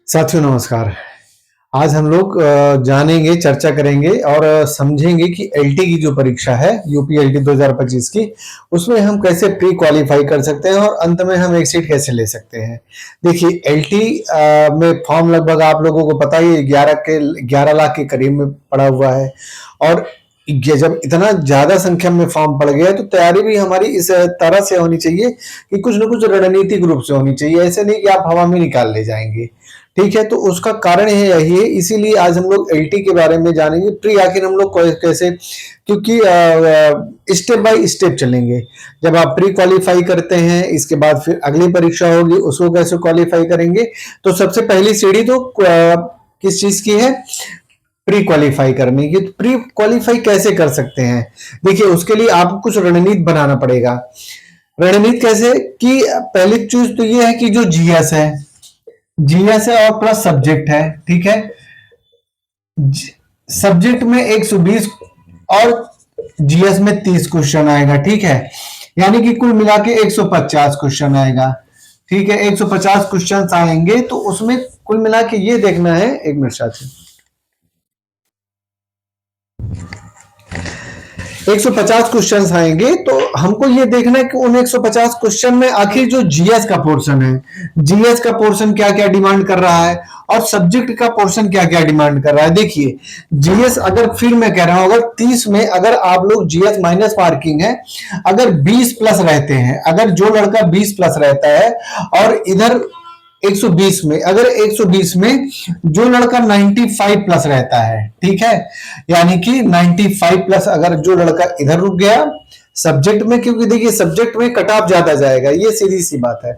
साथियों नमस्कार। आज हम लोग जानेंगे, चर्चा करेंगे और समझेंगे कि एलटी की जो परीक्षा है यूपी एलटी 2025 की, उसमें हम कैसे प्री क्वालिफाई कर सकते हैं और अंत में हम एक सीट कैसे ले सकते हैं। देखिए एलटी में फॉर्म लगभग आप लोगों को पता ही 11 लाख के करीब में पड़ा हुआ है और ये जब इतना ज्यादा संख्या में फॉर्म पड़ गया तो तैयारी भी हमारी इस तरह से होनी चाहिए कि कुछ न कुछ रणनीतिक रूप से होनी चाहिए। ऐसे नहीं कि आप हवा में निकाल ले जाएंगे। ठीक है, तो उसका कारण है यही है, इसीलिए आज हम लोग एलटी के बारे में जानेंगे। प्री आखिर हम लोग कैसे, क्योंकि स्टेप बाय स्टेप चलेंगे। जब आप प्री क्वालिफाई करते हैं, इसके बाद फिर अगली परीक्षा होगी, उसको कैसे क्वालिफाई करेंगे। तो सबसे पहली सीढ़ी तो किस चीज की है? प्री क्वालिफाई करने की। तो प्री क्वालिफाई कैसे कर सकते हैं? देखिए उसके लिए आपको कुछ रणनीति बनाना पड़ेगा। रणनीति कैसे कि पहली चीज तो ये है कि जो जीएस है, जीएस है और प्लस सब्जेक्ट है। ठीक है, सब्जेक्ट में 120 और जीएस में 30 क्वेश्चन आएगा। ठीक है, यानी कि कुल मिला के 150 क्वेश्चन आएगा। ठीक है, 150 क्वेश्चन आएंगे तो उसमें कुल मिला के ये देखना है, एक मिनट साथ 150 क्वेश्चन आएंगे तो हमको ये देखना है कि उन 150 क्वेश्चन में आखिर जो जीएस का पोर्शन है, जीएस का पोर्शन क्या क्या डिमांड कर रहा है और सब्जेक्ट का पोर्शन क्या क्या डिमांड कर रहा है। देखिए जीएस, अगर फिर मैं कह रहा हूं, अगर 30 में अगर आप लोग जीएस माइनस मार्किंग है, अगर 20 प्लस रहते हैं, अगर जो लड़का 20 प्लस रहता है और इधर 120 में, अगर 120 में जो लड़का 95 प्लस रहता है, ठीक है, यानी कि 95 प्लस अगर जो लड़का इधर रुक गया सब्जेक्ट में, क्योंकि देखिए सब्जेक्ट में कट ऑफ ज्यादा जाएगा, ये सीधी सी बात है।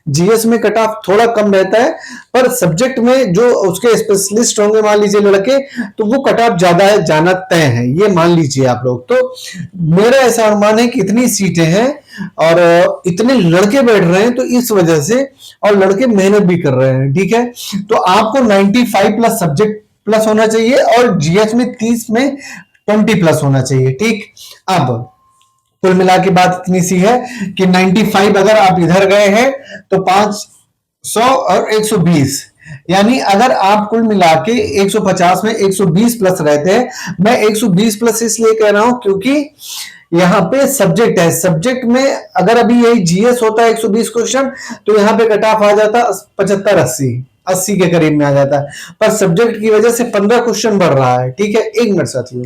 जीएस में कट ऑफ थोड़ा कम रहता है, पर सब्जेक्ट में जो उसके स्पेशलिस्ट होंगे मान लीजिए लड़के, तो वो कट ऑफ ज्यादा है, जाना तय है, ये मान लीजिए आप लोग। तो मेरा ऐसा अनुमान है कि इतनी सीटें हैं और इतने लड़के बैठ रहे हैं तो इस वजह से, और लड़के मेहनत भी कर रहे हैं। ठीक है, तो आपको 95 प्लस सब्जेक्ट प्लस होना चाहिए और जीएस में 30 में 20 प्लस होना चाहिए। ठीक, अब कुल मिला के बात इतनी सी है कि 95 अगर आप इधर गए हैं तो 500 और 120, यानी अगर आप कुल मिला के 150 में 120 प्लस रहते हैं। मैं 120 प्लस इसलिए कह रहा हूं क्योंकि यहाँ पे सब्जेक्ट है, सब्जेक्ट में अगर अभी यही जीएस होता है 120 क्वेश्चन तो यहाँ पे कट ऑफ आ जाता 75-80 के करीब में आ जाता है, पर सब्जेक्ट की वजह से 15 क्वेश्चन बढ़ रहा है। ठीक है, एक मिनट साथियों।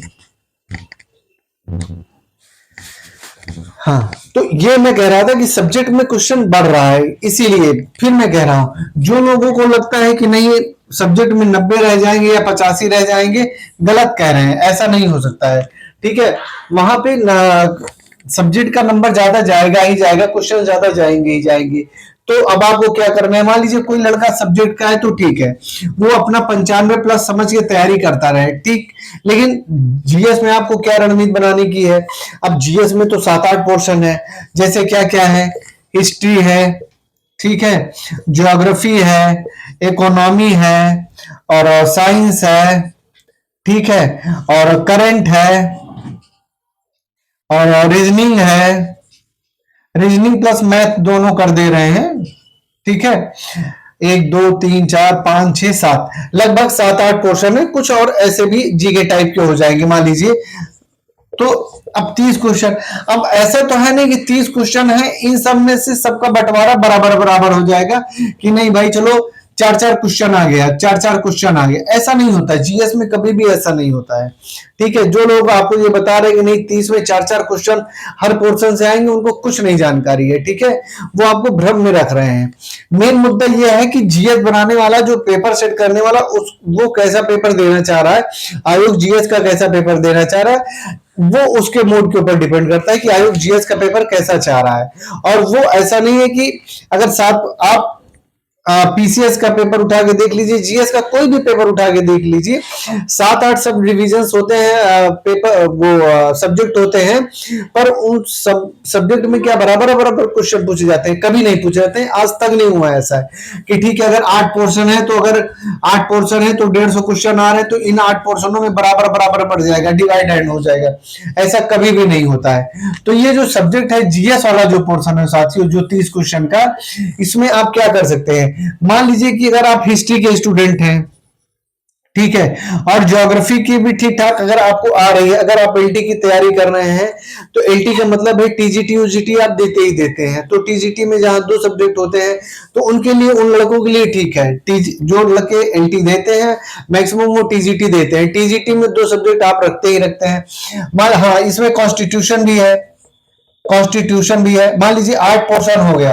हाँ, तो ये मैं कह रहा था कि सब्जेक्ट में क्वेश्चन बढ़ रहा है, इसीलिए फिर मैं कह रहा हूं जो लोगों को लगता है कि नहीं सब्जेक्ट में 90 रह जाएंगे या 85 रह जाएंगे, गलत कह रहे हैं, ऐसा नहीं हो सकता है। ठीक है, वहां पे सब्जेक्ट का नंबर ज्यादा जाएगा ही जाएगा, क्वेश्चन ज्यादा जाएंगे ही जाएंगे। तो अब आपको क्या करना है, मान लीजिए कोई लड़का सब्जेक्ट का है तो ठीक है, वो अपना 95 प्लस समझ के तैयारी करता रहे। ठीक, लेकिन जीएस में आपको क्या रणनीति बनाने की है? अब जीएस में तो 7-8 पोर्शन है, जैसे क्या क्या है, हिस्ट्री है, ठीक है, ज्योग्राफी है, इकोनॉमी है और साइंस है, ठीक है, और करंट है और रीजनिंग है, रीजनिंग प्लस मैथ दोनों कर दे रहे हैं। ठीक है, 1 2 3 4 5 6 7, लगभग 7-8 पोर्शन है, कुछ और ऐसे भी जीके टाइप के हो जाएंगे मान लीजिए। तो अब 30 क्वेश्चन, अब ऐसा तो है नहीं कि 30 क्वेश्चन है इन सब में से सबका बंटवारा बराबर बराबर हो जाएगा कि नहीं भाई चलो 4-4 क्वेश्चन आ गया, 4-4 क्वेश्चन आ गया, ऐसा नहीं होता है। जीएस में कभी भी ऐसा नहीं होता है। ठीक है, जो लोग आपको ये बता रहे हैं कि नहीं 30 में 4-4 क्वेश्चन हर पोर्शन से आएंगे, उनको कुछ नहीं जानकारी है। ठीक है, वो आपको भ्रम में रख रहे हैं। मेन मुद्दा यह है कि जीएस बनाने वाला, जो पेपर सेट करने वाला, वो कैसा पेपर देना चाह रहा है, आयोग जीएस का कैसा पेपर देना चाह रहा है, वो उसके मूड के ऊपर डिपेंड करता है कि आयोग जीएस का पेपर कैसा चाह रहा है। और वो ऐसा नहीं है कि अगर साथ आप पीसीएस का पेपर उठा के देख लीजिए, जीएस का कोई भी पेपर उठा के देख लीजिए, 7-8 सब डिविजन होते हैं, पेपर वो सब्जेक्ट होते हैं, पर उन सब सब्जेक्ट में क्या बराबर बराबर क्वेश्चन पूछे जाते हैं? कभी नहीं पूछे जाते हैं, आज तक नहीं हुआ ऐसा है कि ठीक है अगर 8 पोर्शन है तो अगर 8 पोर्शन है तो 150 क्वेश्चन आ रहे हैं तो इन 8 पोर्शनों में बराबर बराबर बढ़ जाएगा, डिवाइड एंड हो जाएगा, ऐसा कभी भी नहीं होता है। तो ये जो सब्जेक्ट है जीएस वाला जो पोर्शन है साथियों, जो 30 क्वेश्चन का, इसमें आप क्या कर सकते हैं, मान लीजिए कि अगर आप हिस्ट्री के स्टूडेंट हैं, ठीक है, और ज्योग्राफी की भी ठीक ठाक अगर आपको आ रही है, अगर आप एलटी की तैयारी कर रहे हैं, तो एलटी का मतलब है टीजीटी यूजीटी आप देते ही देते हैं। तो टीजीटी में जहां 2 सब्जेक्ट होते हैं, तो उनके लिए, उन लड़कों के लिए ठीक है। जो लड़के एलटी देते हैं मैक्सिमम वो टीजीटी देते हैं। टीजीटी में 2 सब्जेक्ट आप रखते ही रखते हैं। हाँ, इसमें कॉन्स्टिट्यूशन भी है, कॉन्स्टिट्यूशन भी है। मान लीजिए 8 पोर्शन हो गया।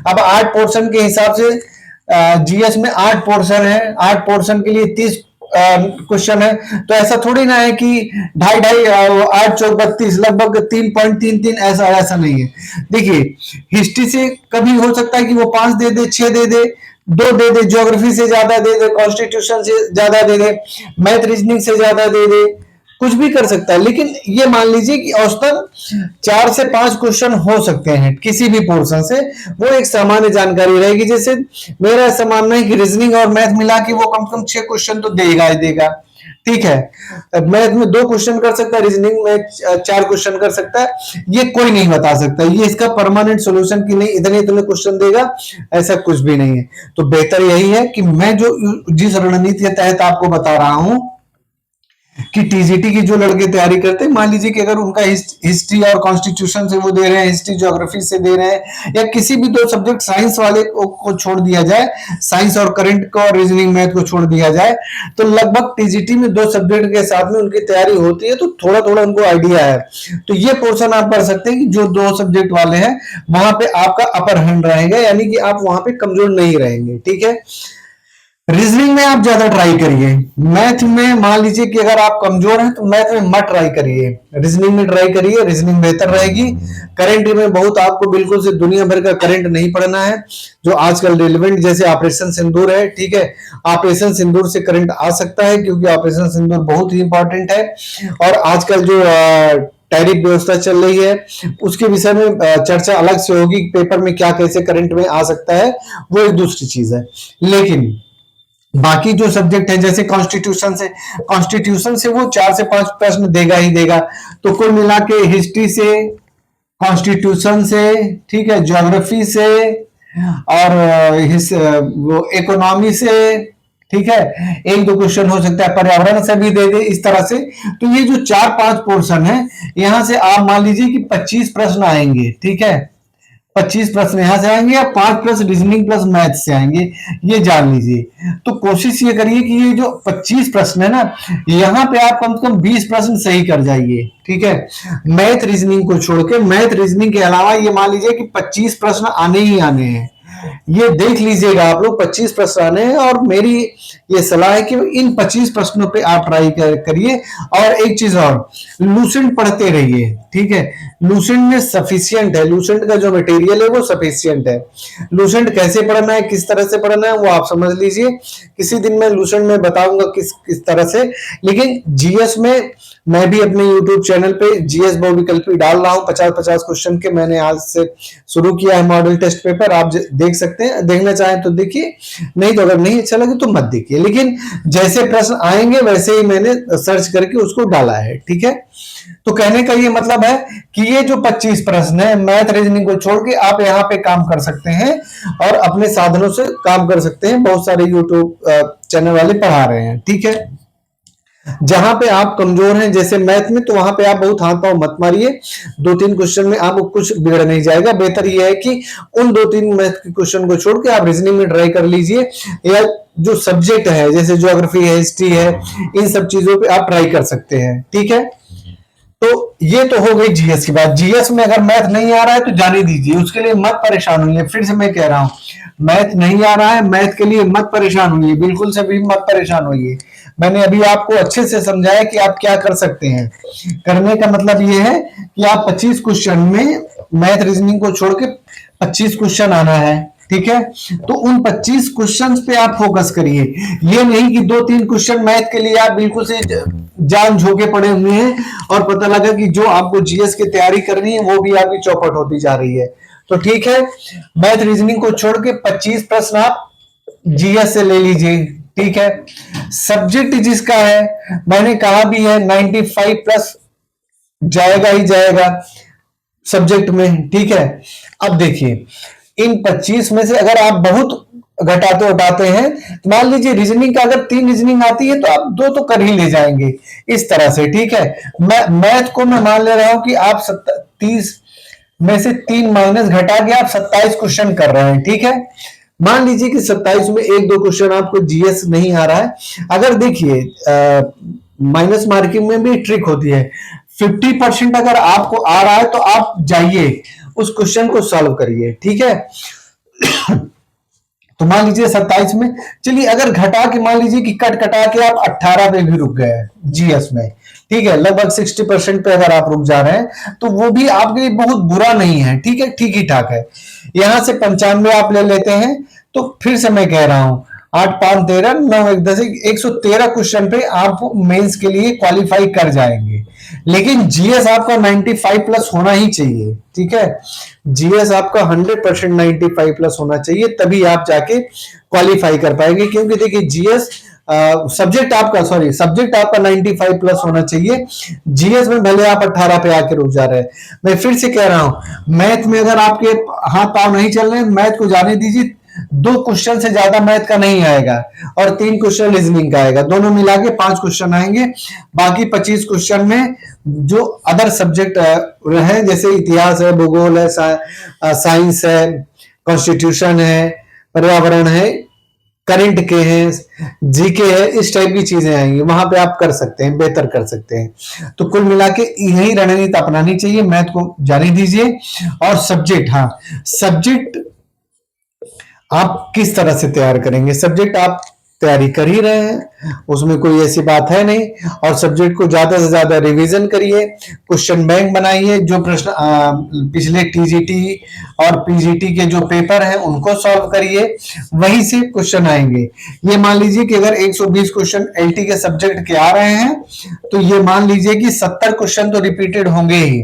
अब 8 पोर्शन के हिसाब से जीएस में 8 पोर्शन है, 8 पोर्शन के लिए 30 क्वेश्चन है। तो ऐसा थोड़ी ना है कि ढाई ढाई 8 चौक 32, लगभग 3.33, ऐसा ऐसा नहीं है। देखिए, हिस्ट्री से कभी हो सकता है कि वो 5 दे दे, 6 दे दे, 2 दे दे, ज्योग्राफी से ज्यादा दे दे, कॉन्स्टिट्यूशन से ज्यादा दे दे, मैथ रीजनिंग से ज्यादा दे दे, कुछ भी कर सकता है। लेकिन ये मान लीजिए कि औसतन 4 से 5 क्वेश्चन हो सकते हैं किसी भी पोर्शन से, वो एक सामान्य जानकारी रहेगी। जैसे मेरा ऐसा मानना है कि रीजनिंग और मैथ मिला के वो कम से कम 6 क्वेश्चन तो देगा ही देगा, ठीक है। मैथ में 2 क्वेश्चन कर सकता है, रीजनिंग में 4 क्वेश्चन कर सकता है। ये कोई नहीं बता सकता ये इसका परमानेंट सोल्यूशन कि नहीं इतने इतने क्वेश्चन देगा, ऐसा कुछ भी नहीं है। तो बेहतर यही है कि मैं जो जिस रणनीति के तहत आपको बता रहा हूं कि टीजीटी की जो लड़के तैयारी करते हैं, मान लीजिए कि अगर उनका हिस्ट्री और कॉन्स्टिट्यूशन से वो दे रहे हैं, हिस्ट्री ज्योग्राफी से दे रहे हैं, या किसी भी 2 सब्जेक्ट साइंस वाले को छोड़ दिया जाए, साइंस और करंट को और रीजनिंग मैथ को छोड़ दिया जाए, तो लगभग टीजीटी में 2 सब्जेक्ट के साथ में उनकी तैयारी होती है, तो थोड़ा थोड़ा उनको आइडिया है। तो ये पोर्शन आप पढ़ सकते हैं कि जो 2 सब्जेक्ट वाले हैं वहां पे आपका अपर हैंड रहेगा, यानी कि आप वहां पे कमजोर नहीं रहेंगे, ठीक है। रीजनिंग में आप ज्यादा ट्राई करिए। मैथ में मान लीजिए कि अगर आप कमजोर हैं तो मैथ में मत ट्राई करिए, रीजनिंग में ट्राई करिए, रीजनिंग बेहतर रहेगी। करंट में बहुत आपको बिल्कुल से दुनिया भर का करंट नहीं पढ़ना है, जो आजकल रिलेवेंट, जैसे ऑपरेशन सिंदूर है, ठीक है। ऑपरेशन सिंदूर से करंट आ सकता है क्योंकि ऑपरेशन सिंदूर बहुत ही इंपॉर्टेंट है। और आजकल जो टैरिफ व्यवस्था चल रही है उसके विषय में चर्चा अलग से होगी, पेपर में क्या कैसे करंट में आ सकता है, वो एक दूसरी चीज है। लेकिन बाकी जो सब्जेक्ट है, जैसे कॉन्स्टिट्यूशन से वो 4 से 5 प्रश्न देगा ही देगा। तो कुल मिला के हिस्ट्री से, कॉन्स्टिट्यूशन से, ठीक है, ज्योग्राफी से, और वो इकोनॉमी से, ठीक है, 1-2 क्वेश्चन हो सकता है पर्यावरण से भी दे दे, इस तरह से। तो ये जो 4-5 पोर्शन है, यहां से आप मान लीजिए कि 25 प्रश्न आएंगे, ठीक है। 25 प्रश्न यहां से आएंगे, या 5 प्लस रीजनिंग प्लस मैथ से आएंगे, ये जान लीजिए। तो कोशिश ये करिए कि ये जो 25 प्रश्न है ना, यहां पे आप कम से कम 20 प्रश्न सही कर जाइए, ठीक है। मैथ रीजनिंग को छोड़ के, मैथ रीजनिंग के अलावा ये मान लीजिए कि 25 प्रश्न आने ही आने हैं, ये देख लीजिएगा आप लोग। 25 प्रश्न आने हैं, और मेरी ये सलाह है कि इन 25 प्रश्नों पे आप ट्राई करिए। और एक चीज और, लूसेंट पढ़ते रहिए, ठीक है। लूसेंट में सफिशियंट है, लूसेंट का जो मटेरियल है वो सफिशियंट है। लूसेंट कैसे पढ़ना है, किस तरह से पढ़ना है, वो आप समझ लीजिए। किसी दिन मैं लूसेंट में बताऊंगा किस तरह से। लेकिन जीएस में मैं भी अपने यूट्यूब चैनल पे जीएस बहुविकल्पी डाल रहा हूं, 50-50 क्वेश्चन के मैंने आज से शुरू किया है मॉडल टेस्ट पेपर। आप देख सकते हैं, देखना चाहें तो देखिए, नहीं तो अगर नहीं अच्छा लगे तो मत देखिए। लेकिन जैसे प्रश्न आएंगे वैसे ही मैंने सर्च करके उसको डाला है, ठीक है। तो कहने का ये मतलब है कि ये जो 25 प्रश्न है, मैथ रीजनिंग को छोड़ के आप यहाँ पे काम कर सकते हैं, और अपने साधनों से काम कर सकते हैं। बहुत सारे यूट्यूब चैनल वाले पढ़ा रहे हैं, ठीक है। जहां पे आप कमजोर हैं जैसे मैथ में, तो वहां पे आप बहुत हाथ पांव मत मारिए। 2-3 क्वेश्चन में आपको कुछ बिगड़ नहीं जाएगा। बेहतर यह है कि उन 2-3 मैथ के क्वेश्चन को छोड़ के आप रीजनिंग में ट्राई कर लीजिए, या जो सब्जेक्ट है जैसे ज्योग्राफी है, हिस्ट्री है, इन सब चीजों पे आप ट्राई कर सकते हैं, ठीक है। तो ये तो हो गई जीएस की बात। जीएस में अगर मैथ नहीं आ रहा है तो जाने दीजिए, उसके लिए मत परेशान होइए। फिर से मैं कह रहा हूं, मैथ नहीं आ रहा है, मैथ के लिए मत परेशान होइए, बिल्कुल से भी मत परेशान होइए। मैंने अभी आपको अच्छे से समझाया कि आप क्या कर सकते हैं। करने का मतलब ये है कि आप 25 क्वेश्चन में मैथ रीजनिंग को छोड़ के 25 क्वेश्चन आना है, ठीक है। तो उन 25 क्वेश्चंस पे आप फोकस करिए। ये नहीं कि 2-3 क्वेश्चन मैथ के लिए आप बिल्कुल से जान झोंके पड़े हुए हैं, और पता लगा कि जो आपको जीएस की तैयारी करनी है वो भी आपकी चौपट होती जा रही है। तो ठीक है, मैथ रीजनिंग को छोड़ के 25 प्रश्न आप जीएस से ले लीजिए, ठीक है। सब्जेक्ट जिसका है, मैंने कहा भी है 95 प्लस जाएगा ही जाएगा सब्जेक्ट में, ठीक है। अब देखिए, इन 25 में से अगर आप बहुत घटाते उठाते हैं। मान लीजिए रीजनिंग का अगर 3 रीजनिंग आती है तो आप 2 तो कर ही ले जाएंगे इस तरह से, ठीक है। मैथ को मैं मान ले रहा हूं कि आप 30 में से 3 माइनस घटा के आप 27 क्वेश्चन कर रहे हैं, ठीक है। मान लीजिए कि 27 में 1-2 क्वेश्चन आपको जीएस नहीं आ रहा है। अगर देखिए माइनस मार्किंग में भी ट्रिक होती है। 50% अगर आपको आ रहा है तो आप जाइए उस क्वेश्चन को सॉल्व करिए, ठीक है। तो मान लीजिए 27 में, चलिए अगर घटा के मान लीजिए कि कट कटा के आप 18 पे भी रुक गए जीएस में, ठीक है, लगभग 60% पे अगर आप रुक जा रहे हैं तो वो भी आपके लिए बहुत बुरा नहीं है, ठीक है, ठीक ही ठाक है। यहां से 95 आप ले लेते हैं तो फिर से मैं कह रहा हूं 8 5 13 9 1 10 113 क्वेश्चन पे आप मेंस के लिए क्वालिफाई कर जाएंगे। लेकिन जीएस आपका 95 प्लस होना ही चाहिए, ठीक है। जीएस आपका 100% 95 प्लस होना चाहिए, तभी आप जाके क्वालिफाई कर पाएंगे। क्योंकि देखिए जीएस सब्जेक्ट आपका 95 प्लस होना चाहिए। जीएस में भले आप 18 पे आके रुक जा रहे हैं। मैं फिर से कह रहा हूं, मैथ में अगर आपके हाथ पांव नहीं चल रहे, मैथ को जाने दीजिए। 2 क्वेश्चन से ज्यादा मैथ का नहीं आएगा और 3 क्वेश्चन रीजनिंग का आएगा, दोनों मिला के 5 क्वेश्चन आएंगे। बाकी 25 क्वेश्चन में जो अदर सब्जेक्ट रहे, जैसे इतिहास है, भूगोल है, साइंस है, कॉन्स्टिट्यूशन है, पर्यावरण है, करंट के हैं, जीके है, इस टाइप की चीजें आएंगी, वहां पे आप कर सकते हैं, बेहतर कर सकते हैं। तो कुल मिला के यही रणनीति अपनानी चाहिए, मैथ को जारी दीजिए। और सब्जेक्ट, हाँ सब्जेक्ट आप किस तरह से तैयार करेंगे? सब्जेक्ट आप तैयारी कर ही रहे हैं, उसमें कोई ऐसी बात है नहीं। और सब्जेक्ट को ज्यादा से ज्यादा रिवीजन करिए, क्वेश्चन बैंक बनाइए, जो प्रश्न पिछले टीजीटी और पीजीटी के जो पेपर हैं उनको सॉल्व करिए, वहीं से क्वेश्चन आएंगे। ये मान लीजिए कि अगर 120 क्वेश्चन एलटी के सब्जेक्ट के आ रहे हैं तो ये मान लीजिए कि 70 क्वेश्चन तो रिपीटेड होंगे ही।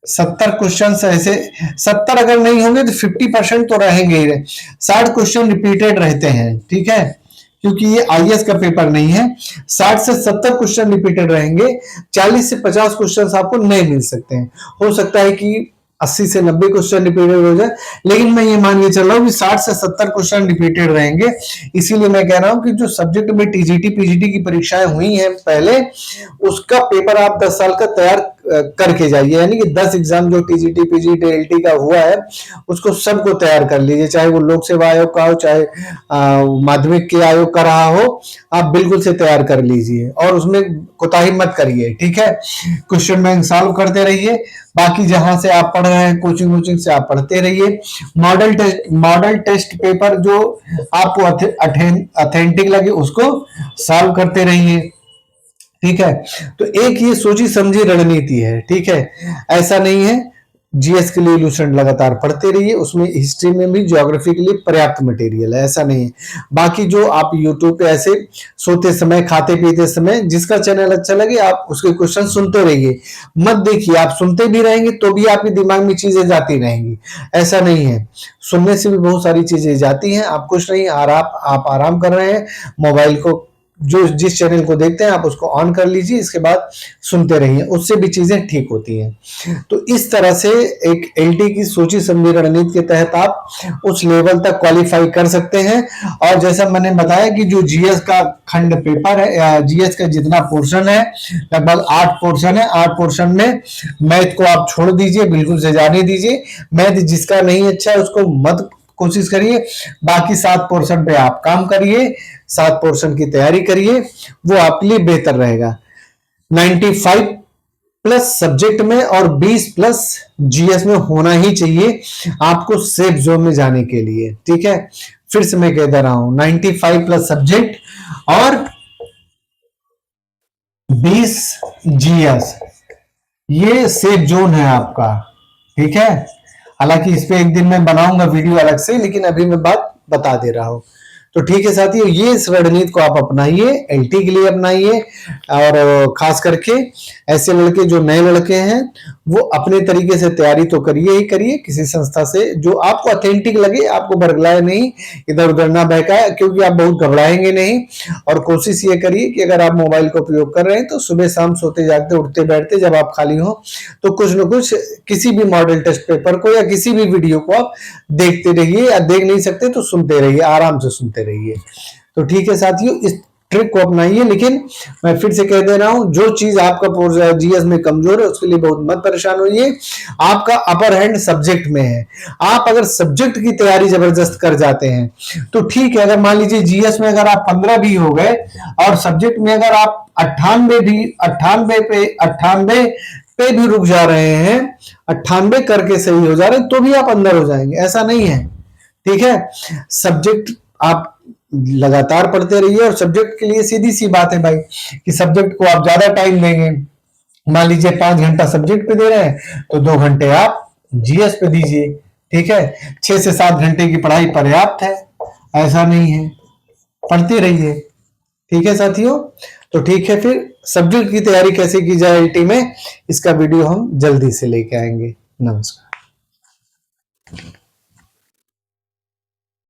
70 क्वेश्चन ऐसे, 70 अगर नहीं होंगे तो 50% तो रहेंगे ही। 60 क्वेश्चन रिपीटेड रहते हैं, ठीक है, क्योंकि ये आईएएस का पेपर नहीं है। 60 से 70 क्वेश्चन रिपीटेड रहेंगे। 40 से 50 क्वेश्चन आपको नहीं मिल सकते हैं। हो सकता है कि 80 से 90 क्वेश्चन रिपीटेड हो जाए, लेकिन मैं ये मान के चल रहा हूँ कि 60 से 70 क्वेश्चन रिपीटेड रहेंगे। इसीलिए मैं कह रहा हूँ कि जो सब्जेक्ट में टीजीटी पीजीटी की परीक्षाएं हुई हैं पहले, उसका पेपर आप 10 साल का तैयार करके जाइए। यानी कि 10 एग्जाम जो टीजीटी पीजीटी एलटी का हुआ है उसको सबको तैयार कर लीजिए, चाहे वो लोक सेवा आयोग का हो, चाहे माध्यमिक के आयोग का रहा हो, आप बिल्कुल से तैयार कर लीजिए और उसमें कोताही मत करिए, ठीक है। क्वेश्चन बैंक सॉल्व करते रहिए, बाकी जहां से आप पढ़ रहे हैं कोचिंग से आप पढ़ते रहिए। मॉडल टेस्ट पेपर जो आपको ऑथेंटिक लगे उसको सॉल्व करते रहिए, ठीक है। तो एक ये सोची समझी रणनीति है, ठीक है। ऐसा नहीं है, जीएस के लिए इल्यूशन लगातार पढ़ते रहिए, उसमें हिस्ट्री में भी, ज्योग्राफी के लिए पर्याप्त मटेरियल है, ऐसा नहीं है। बाकी जो आप यूट्यूब पे ऐसे सोते समय, खाते पीते समय, जिसका चैनल अच्छा लगे आप उसके क्वेश्चन सुनते रहिए, मत देखिए। आप सुनते भी रहेंगे तो भी आपके दिमाग में चीजें जाती रहेंगी, ऐसा नहीं है। सुनने से भी बहुत सारी चीजें जाती हैं, आप कुछ नहीं, आप आराम कर रहे हैं, मोबाइल को जो जिस चैनल को देखते हैं आप उसको ऑन कर लीजिए, इसके बाद सुनते रहिए, उससे भी चीजें ठीक होती हैं। तो इस तरह से एक एलटी की सोची समझी रणनीति के तहत आप उस लेवल तक क्वालिफाई कर सकते हैं। और जैसा मैंने बताया कि जो जीएस का खंड पेपर है, या जीएस का जितना पोर्शन है, लगभग 8 पोर्शन है, 8 पोर्शन में मैथ को आप छोड़ दीजिए, बिल्कुल से जाने दीजिए। मैथ जिसका नहीं अच्छा है उसको मत कोशिश करिए, बाकी 7 पोर्शन पे आप काम करिए, 7 पोर्शन की तैयारी करिए, वो आपके लिए बेहतर रहेगा। 95 प्लस सब्जेक्ट में और 20 प्लस जीएस में होना ही चाहिए आपको सेफ जोन में जाने के लिए, ठीक है। फिर से मैं कह दे रहा हूं, 95 प्लस सब्जेक्ट और 20 जीएस, ये सेफ जोन है आपका, ठीक है। हालांकि इस पे एक दिन मैं बनाऊंगा वीडियो अलग से, लेकिन अभी मैं बात बता दे रहा हूं। तो ठीक है साथियों, ये इस रणनीति को आप अपनाइए, एलटी के लिए अपनाइए। और खास करके ऐसे लड़के जो नए लड़के हैं वो अपने तरीके से तैयारी तो करिए ही करिए, किसी संस्था से जो आपको ऑथेंटिक लगे, आपको बरगलाए नहीं, इधर उधर ना बहकाए, क्योंकि आप बहुत घबराएंगे नहीं। और कोशिश ये करिए कि अगर आप मोबाइल का उपयोग कर रहे हैं तो सुबह शाम सोते जागते उठते बैठते जब आप खाली हो तो कुछ न कुछ किसी भी मॉडल टेस्ट पेपर को या किसी भी वीडियो को आप देखते रहिए, या देख नहीं सकते तो सुनते रहिए, आराम से सुनते रहिए। तो ठीक है साथियों, इस ट्रिक को अपनाइए। लेकिन मैं फिर से कह दे रहा हूं, जो चीज आपका जीएस में कमजोर है उसके लिए बहुत मत परेशान होइए। आपका अपर हैंड सब्जेक्ट में है। आप अगर सब्जेक्ट की तैयारी जबरदस्त कर जाते हैं तो ठीक है। अगर मान लीजिए जीएस में अगर आप 15 भी हो गए और सब्जेक्ट में अगर आप 98 पे भी रुक जा रहे हैं, 98 करके सही हो जा रहे हैं, तो भी आप अंदर हो जाएंगे, ऐसा नहीं है। ठीक है, सब्जेक्ट आप लगातार पढ़ते रहिए। और सब्जेक्ट के लिए सीधी सी बात है भाई कि सब्जेक्ट को आप ज्यादा टाइम देंगे, मान लीजिए 5 घंटा सब्जेक्ट पे दे रहे हैं तो 2 घंटे आप जीएस पे दीजिए। ठीक है, 6 से 7 घंटे की पढ़ाई पर्याप्त है, ऐसा नहीं है, पढ़ते रहिए। ठीक है साथियों, तो ठीक है, फिर सब्जेक्ट की तैयारी कैसे की जाए एलटी में, इसका वीडियो हम जल्दी से लेके आएंगे। नमस्कार।